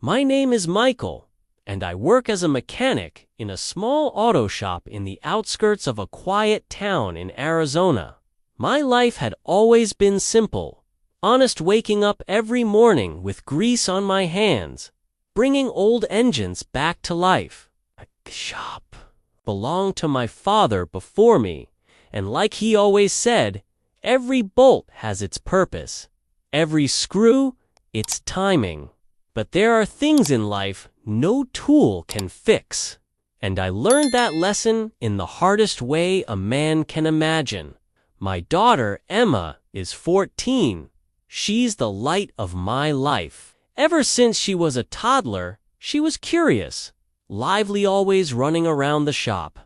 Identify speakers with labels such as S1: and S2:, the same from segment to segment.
S1: My name is Michael, and I work as a mechanic in a small auto shop in the outskirts of a quiet town in Arizona. My life had always been simple, honest, waking up every morning with grease on my hands, bringing old engines back to life. The shop belonged to my father before me, and like he always said, every bolt has its purpose, every screw its timing. But there are things in life no tool can fix, and I learned that lesson in the hardest way a man can imagine. My daughter, Emma, is 14. She's the light of my life. Ever since she was a toddler, she was curious, lively, always running around the shop,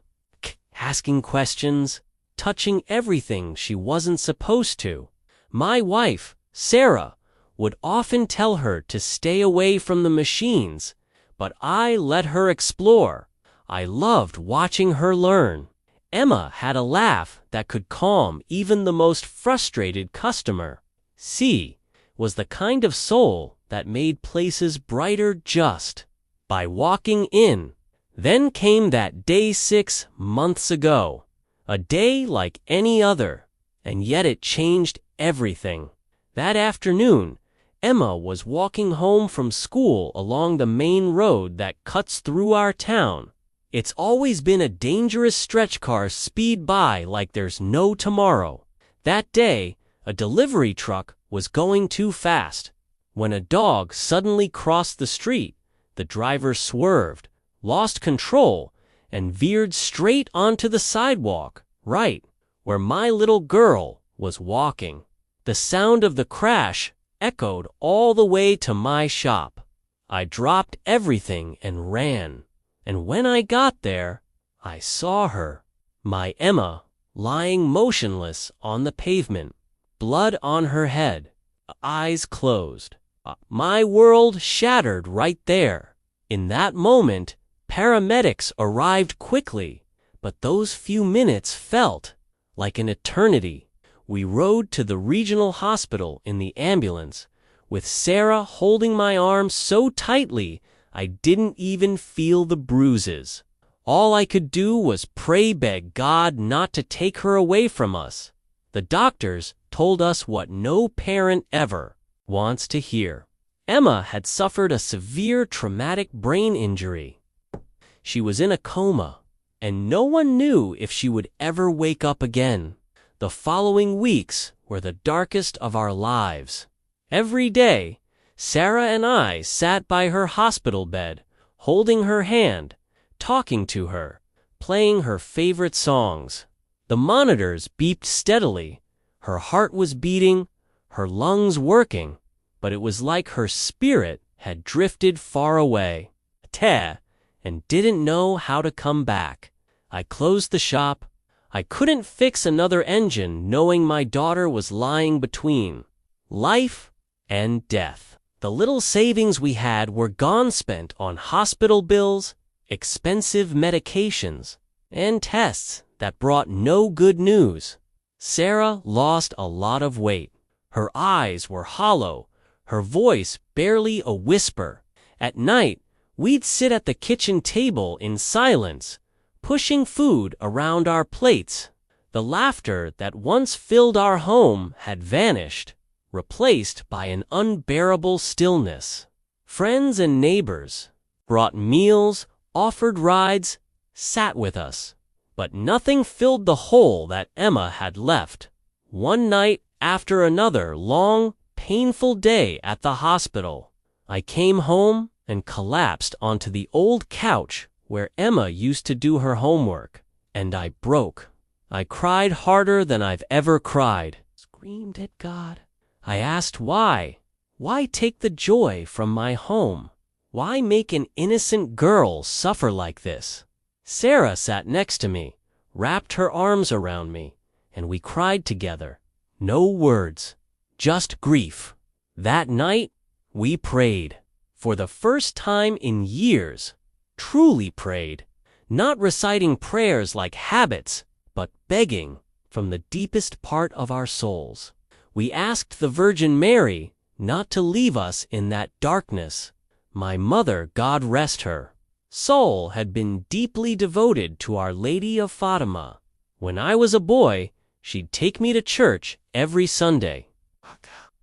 S1: asking questions, touching everything she wasn't supposed to. My wife, Sarah, would often tell her to stay away from the machines, but I let her explore. I loved watching her learn. Emma had a laugh that could calm even the most frustrated customer. She was the kind of soul that made places brighter just by walking in. Then came that day 6 months ago, a day like any other, and yet it changed everything. That afternoon, Emma was walking home from school along the main road that cuts through our town. It's always been a dangerous stretch. Cars speed by like there's no tomorrow. That day, a delivery truck was going too fast. When a dog suddenly crossed the street, the driver swerved, lost control, and veered straight onto the sidewalk, right where my little girl was walking. The sound of the crash echoed all the way to my shop. I dropped everything and ran. And when I got there, I saw her, my Emma, lying motionless on the pavement, blood on her head, eyes closed. My world shattered right there. In that moment, paramedics arrived quickly, but those few minutes felt like an eternity. We rode to the regional hospital in the ambulance, with Sarah holding my arm so tightly I didn't even feel the bruises. All I could do was pray, beg God not to take her away from us. The doctors told us what no parent ever wants to hear. Emma had suffered a severe traumatic brain injury. She was in a coma, and no one knew if she would ever wake up again. The following weeks were the darkest of our lives. Every day, Sarah and I sat by her hospital bed, holding her hand, talking to her, playing her favorite songs. The monitors beeped steadily. Her heart was beating, her lungs working, but it was like her spirit had drifted far away, and didn't know how to come back. I closed the shop. I couldn't fix another engine knowing my daughter was lying between life and death. The little savings we had were gone, spent on hospital bills, expensive medications, and tests that brought no good news. Sarah lost a lot of weight. Her eyes were hollow, her voice barely a whisper. At night, we'd sit at the kitchen table in silence, pushing food around our plates. The laughter that once filled our home had vanished, replaced by an unbearable stillness. Friends and neighbors brought meals, offered rides, sat with us, but nothing filled the hole that Emma had left. One night after another long, painful day at the hospital, I came home and collapsed onto the old couch where Emma used to do her homework, and I broke. I cried harder than I've ever cried, screamed at God. I asked why. Why take the joy from my home? Why make an innocent girl suffer like this? Sarah sat next to me, wrapped her arms around me, and we cried together. No words, just grief. That night, we prayed. For the first time in years, truly prayed, not reciting prayers like habits, but begging from the deepest part of our souls. We asked the Virgin Mary not to leave us in that darkness. My mother, God rest her soul, had been deeply devoted to Our Lady of Fátima. When I was a boy, she'd take me to church every Sunday.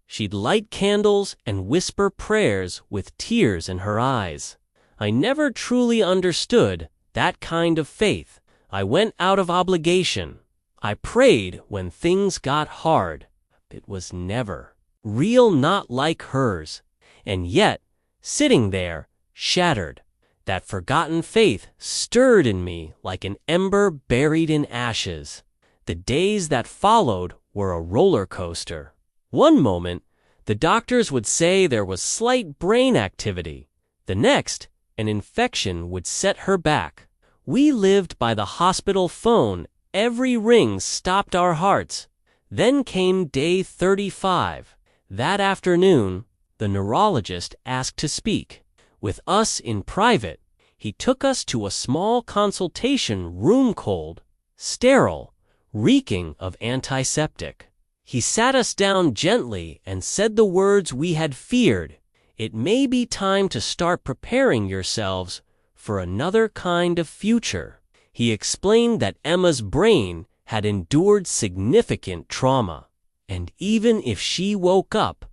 S1: She'd light candles and whisper prayers with tears in her eyes. I never truly understood that kind of faith. I went out of obligation. I prayed when things got hard. It was never real, not like hers. And yet, sitting there, shattered, that forgotten faith stirred in me like an ember buried in ashes. The days that followed were a roller coaster. One moment, the doctors would say there was slight brain activity. The next, an infection would set her back. We lived by the hospital phone. Every ring stopped our hearts. Then came day 35. That afternoon, the neurologist asked to speak with us in private. He took us to a small consultation room, cold, sterile, reeking of antiseptic. He sat us down gently and said the words we had feared. It may be time to start preparing yourselves for another kind of future. He explained that Emma's brain had endured significant trauma, and even if she woke up,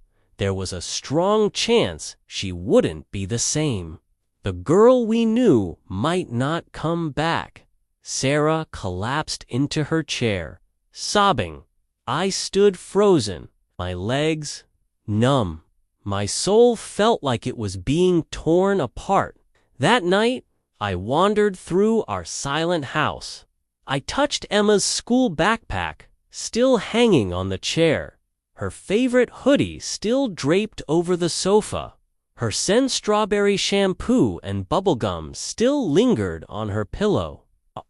S1: there was a strong chance she wouldn't be the same. The girl we knew might not come back. Sarah collapsed into her chair, sobbing. I stood frozen, my legs numb. My soul felt like it was being torn apart. That night, I wandered through our silent house. I touched Emma's school backpack, still hanging on the chair. Her favorite hoodie still draped over the sofa. Her scent strawberry shampoo and bubblegum still lingered on her pillow.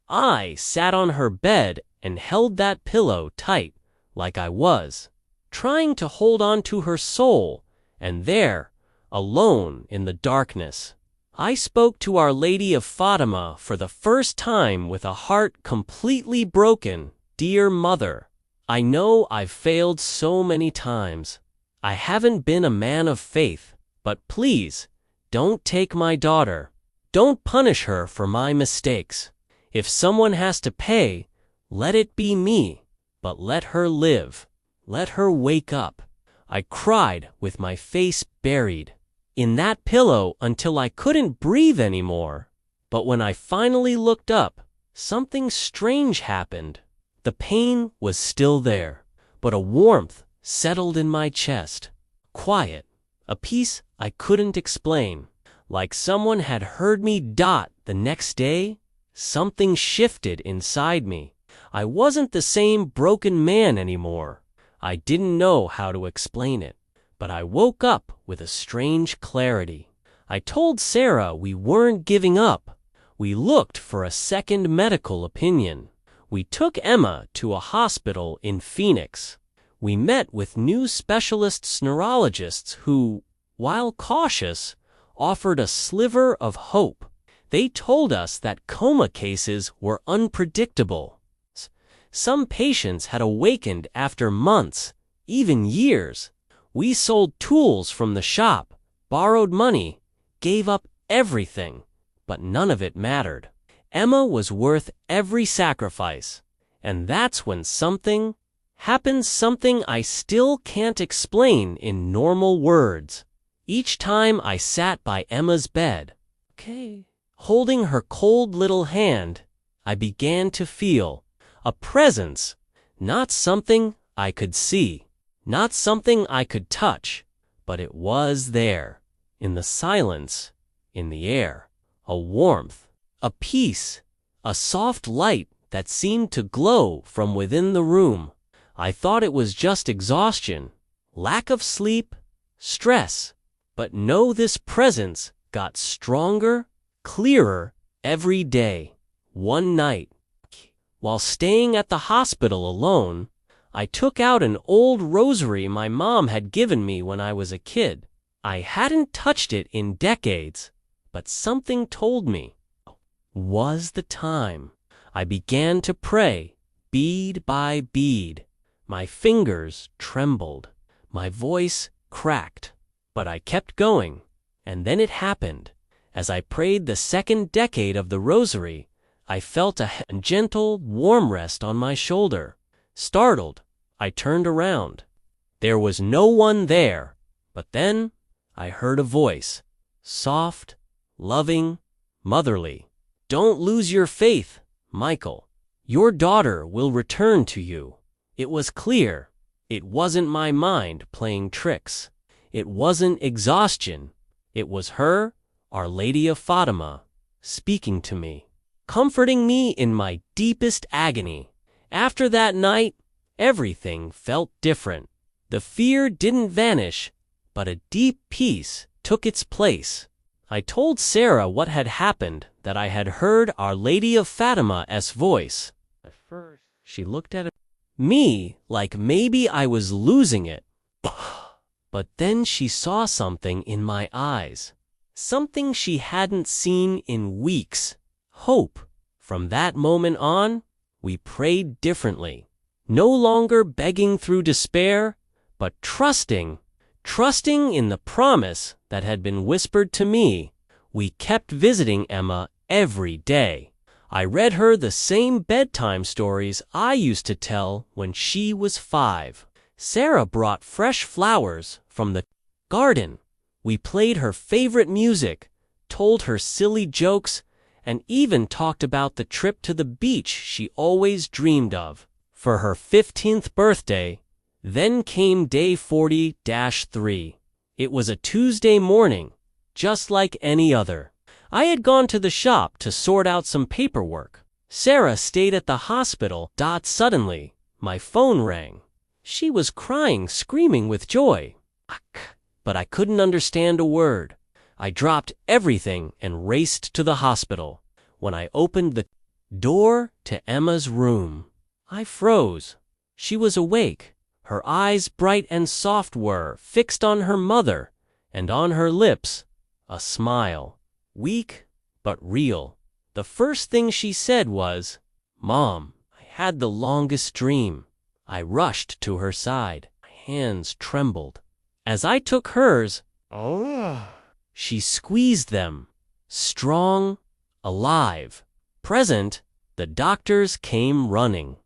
S1: I sat on her bed and held that pillow tight, like I was trying to hold on to her soul. And there, alone in the darkness, I spoke to Our Lady of Fátima for the first time with a heart completely broken. Dear Mother, I know I've failed so many times. I haven't been a man of faith, but please, don't take my daughter. Don't punish her for my mistakes. If someone has to pay, let it be me, but let her live. Let her wake up. I cried with my face buried in that pillow until I couldn't breathe anymore. But when I finally looked up, something strange happened. The pain was still there, but a warmth settled in my chest. Quiet, a peace I couldn't explain. Like someone had heard me. The next day, something shifted inside me. I wasn't the same broken man anymore. I didn't know how to explain it, but I woke up with a strange clarity. I told Sarah we weren't giving up. We looked for a second medical opinion. We took Emma to a hospital in Phoenix. We met with new specialists, neurologists who, while cautious, offered a sliver of hope. They told us that coma cases were unpredictable. Some patients had awakened after months, even years. We sold tools from the shop, borrowed money, gave up everything, but none of it mattered. Emma was worth every sacrifice, and that's when something happened, something I still can't explain in normal words. Each time I sat by Emma's bed, holding her cold little hand, I began to feel a presence, not something I could see, not something I could touch, but it was there, in the silence, in the air, a warmth, a peace, a soft light that seemed to glow from within the room. I thought it was just exhaustion, lack of sleep, stress, but no, this presence got stronger, clearer every day. One night, while staying at the hospital alone, I took out an old rosary my mom had given me when I was a kid. I hadn't touched it in decades, but something told me was the time. I began to pray, bead by bead. My fingers trembled, my voice cracked, but I kept going. And then it happened. As I prayed the second decade of the rosary, I felt a gentle, warm rest on my shoulder. Startled, I turned around. There was no one there, but then I heard a voice, soft, loving, motherly. "Don't lose your faith, Michael. Your daughter will return to you." It was clear. It wasn't my mind playing tricks. It wasn't exhaustion. It was her, Our Lady of Fátima, speaking to me, comforting me in my deepest agony. After that night, everything felt different. The fear didn't vanish, but a deep peace took its place. I told Sarah what had happened, that I had heard Our Lady of Fátima's voice. At first, she looked at me like maybe I was losing it. But then she saw something in my eyes. Something she hadn't seen in weeks. Hope. From that moment on, we prayed differently. No longer begging through despair, but trusting in the promise that had been whispered to me. We kept visiting Emma every day. I read her the same bedtime stories I used to tell when she was 5. Sarah brought fresh flowers from the garden. We played her favorite music, told her silly jokes, and even talked about the trip to the beach she always dreamed of. For her 15th birthday, then came day 40-3. It was a Tuesday morning, just like any other. I had gone to the shop to sort out some paperwork. Sarah stayed at the hospital. Suddenly, my phone rang. She was crying, screaming with joy. But I couldn't understand a word. I dropped everything and raced to the hospital. When I opened the door to Emma's room, I froze. She was awake. Her eyes, bright and soft, were fixed on her mother, and on her lips, a smile. Weak, but real. The first thing she said was, "Mom, I had the longest dream." I rushed to her side. My hands trembled. As I took hers, she squeezed them. Strong, alive, present. The doctors came running.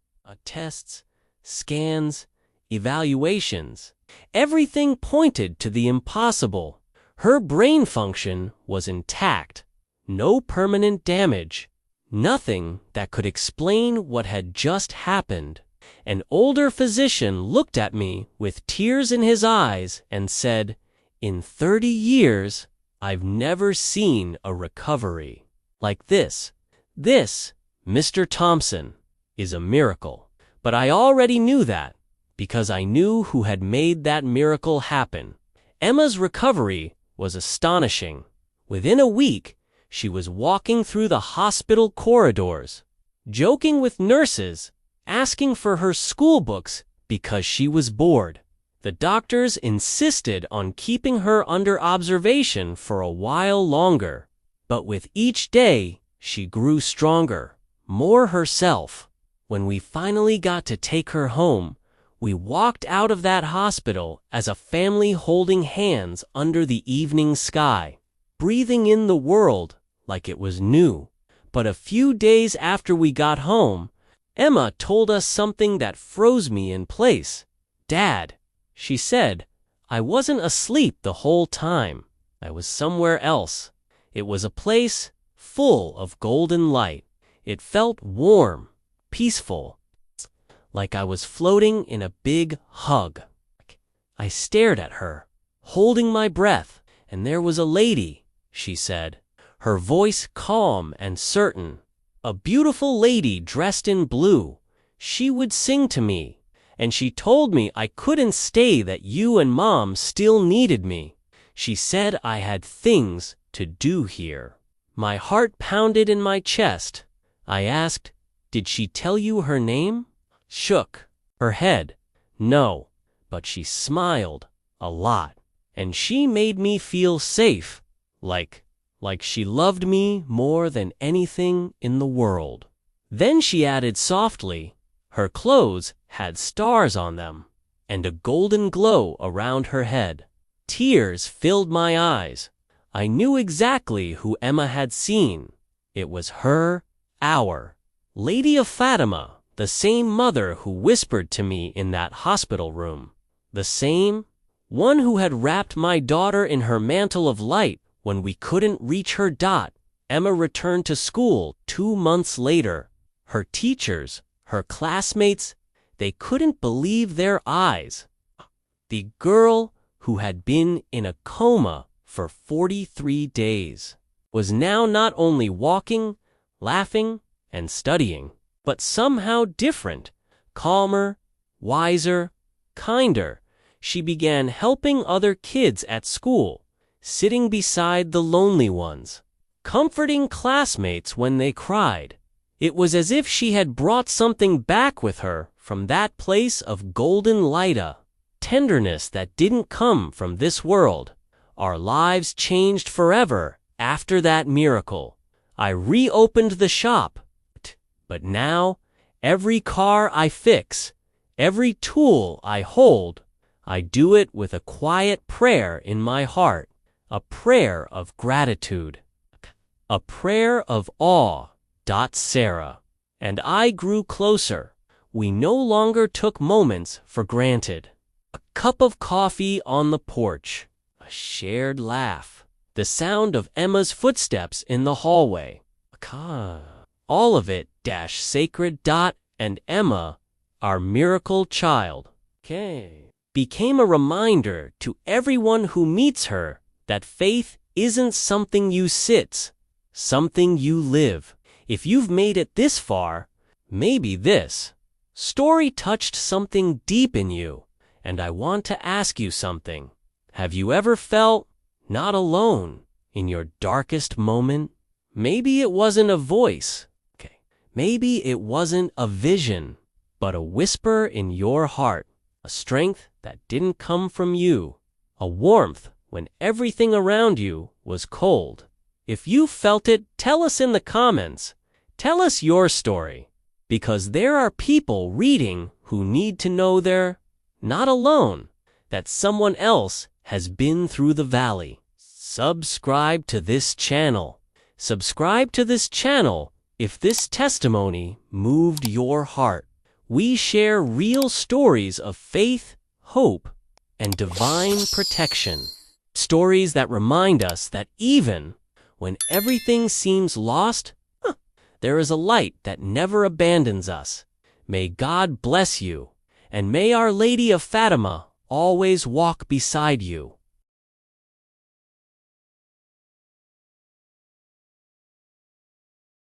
S1: Tests, scans, evaluations. Everything pointed to the impossible. Her brain function was intact. No permanent damage. Nothing that could explain what had just happened. An older physician looked at me with tears in his eyes and said, "In 30 years, I've never seen a recovery like this. This, Mr. Thompson, is a miracle." But I already knew that, because I knew who had made that miracle happen. Emma's recovery was astonishing. Within a week, she was walking through the hospital corridors, joking with nurses, asking for her school books because she was bored. The doctors insisted on keeping her under observation for a while longer. But with each day, she grew stronger, more herself. When we finally got to take her home, we walked out of that hospital as a family holding hands under the evening sky, breathing in the world like it was new. But a few days after we got home, Emma told us something that froze me in place. "Dad," she said, "I wasn't asleep the whole time. I was somewhere else. It was a place full of golden light. It felt warm, peaceful, like I was floating in a big hug." I stared at her, holding my breath, and there was a lady, she said, her voice calm and certain. A beautiful lady dressed in blue. She would sing to me, and she told me I couldn't stay, that you and Mom still needed me. She said I had things to do here. My heart pounded in my chest. I asked, "Did she tell you her name?" Shook her head. "No, but she smiled a lot, and she made me feel safe, like she loved me more than anything in the world." Then she added softly, her clothes had stars on them, and a golden glow around her head. Tears filled my eyes. I knew exactly who Emma had seen. It was her, Our Lady of Fátima, the same mother who whispered to me in that hospital room. The same one who had wrapped my daughter in her mantle of light when we couldn't reach her. Emma returned to school 2 months later. Her teachers, her classmates, they couldn't believe their eyes. The girl who had been in a coma for 43 days was now not only walking, laughing, and studying, but somehow different, calmer, wiser, kinder. She began helping other kids at school, sitting beside the lonely ones, comforting classmates when they cried. It was as if she had brought something back with her from that place of golden light, a tenderness that didn't come from this world. Our lives changed forever after that miracle. I reopened the shop, but now every car I fix, every tool I hold, I do it with a quiet prayer in my heart, a prayer of gratitude, a prayer of awe. Sarah and I grew closer. We no longer took moments for granted. A cup of coffee on the porch, a shared laugh, the sound of Emma's footsteps in the hallway. All of it sacred. And Emma, our miracle child, became a reminder to everyone who meets her that faith isn't something you sit, something you live. If you've made it this far, maybe this story touched something deep in you, and I want to ask you something. Have you ever felt not alone in your darkest moment? Maybe it wasn't a voice. Maybe it wasn't a vision, but a whisper in your heart, a strength that didn't come from you, a warmth when everything around you was cold. If you felt it, tell us in the comments. Tell us your story, because there are people reading who need to know they're not alone, that someone else has been through the valley. Subscribe to this channel. Subscribe to this channel if this testimony moved your heart. We share real stories of faith, hope, and divine protection. Stories that remind us that even when everything seems lost, there is a light that never abandons us. May God bless you, and may Our Lady of Fatima always walk beside you.